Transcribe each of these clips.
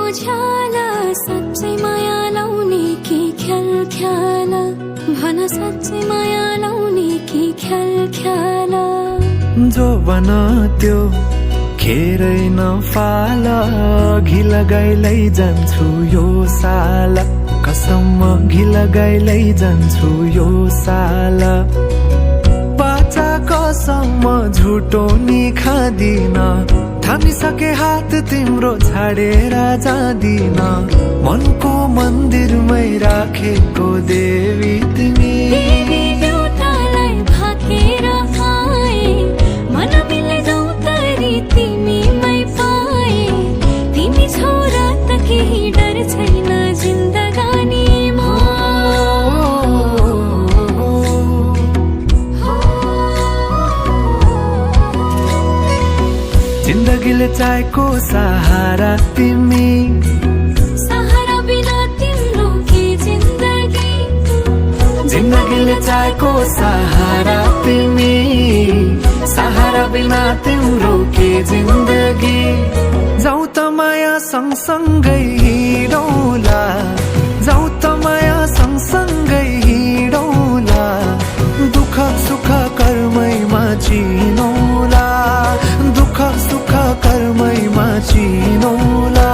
बुझ्याला साँच्चै माया लाउने कि ख्याल ख्याल भन साँच्चै माया लाउने कि ख्याल ख्याल जो बन त्यो खेरै नफाल घि लगाइलै जान्छु यो साल कसम घि लगाइलै जान्छु यो साल बाचा कसम झुटो नि खादिन थामिसके हात तिम्रो छाडेर जादिन मनको मन्दिरमै राखेको देवी तिमी देउतालाई भाकेर आए मन मिले जाऊ तरी तिमीमै पाए तिमी छोरा त केही डर छैन जिन्दगानीमा जिन्दगीले चाहेको सहारा तिमी सहारा बिना तिम्रो के जिन्दगी जिन्दगीले चाहेको सहारा तिमी सहारा बिना तिम्रो के जिन्दगी जाऊ त माया सँगसँगै हिँडौला जाऊ त माया सँगसँगै हिँडौला दुःख सुख कर्मैमा चिनौला दुःख सुख कर्मैमा चिनौला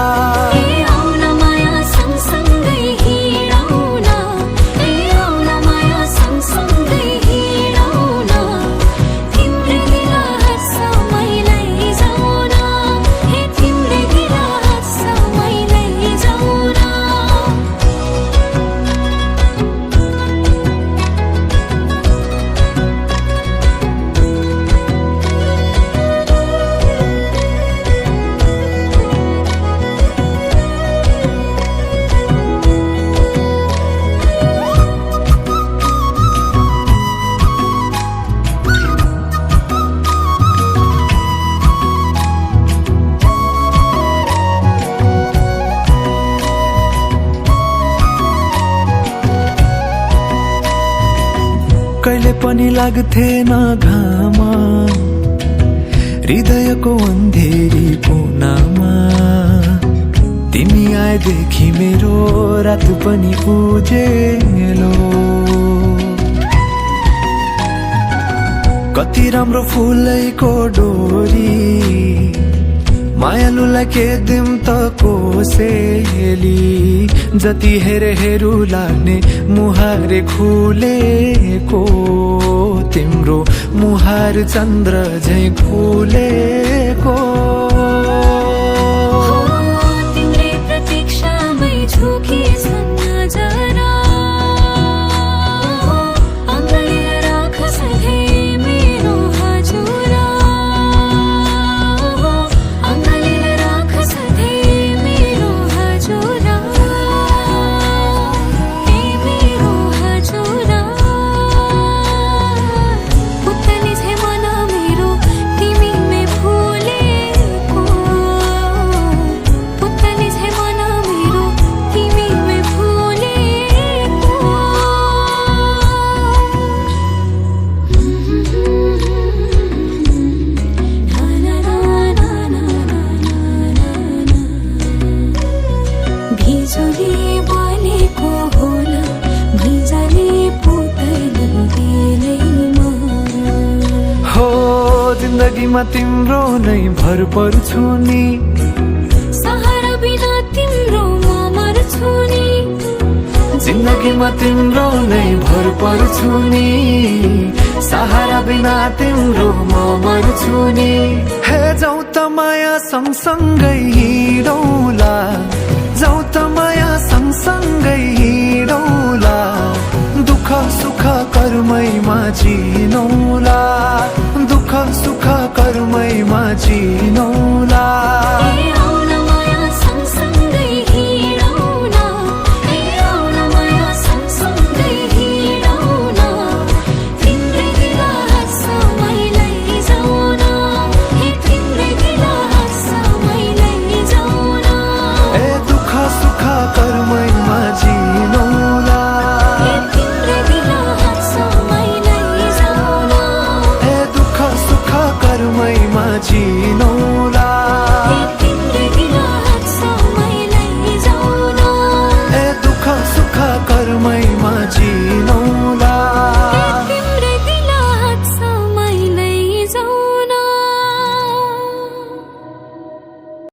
कहिले पनि लाग्थेन घाम हृदयको अन्धेरी कोनामा तिमी आएदेखि मेरो रात पनि उजेलो कति राम्रो फुलैको डोरी मायालुलाई के दिम त कोसेली जति हेरे हेरु लाग्ने मुहारे खुलेको तिम्रो मुहार चन्द्र झै खुलेको तिम्रै प्रतीक्षामै झुकिएछन् नजरा अङ्गालेर राख सधैँ मेरो हजुरा जिन्दगीमा तिम्रो नै भर पर्छु नि सहारा बिना तिम्रो म मर्छु नि जिन्दगीमा तिम्रो नै भर पर्छु नि सहारा बिना तिम्रो म मर्छु नि हे जाऊ त माया सँगसँगै हिँडौला जाऊ त माया सँगसँगै हिँडौला दुःख सुख कर्मैमा चिनौला दुःख सुख कर्मैमा चिनौला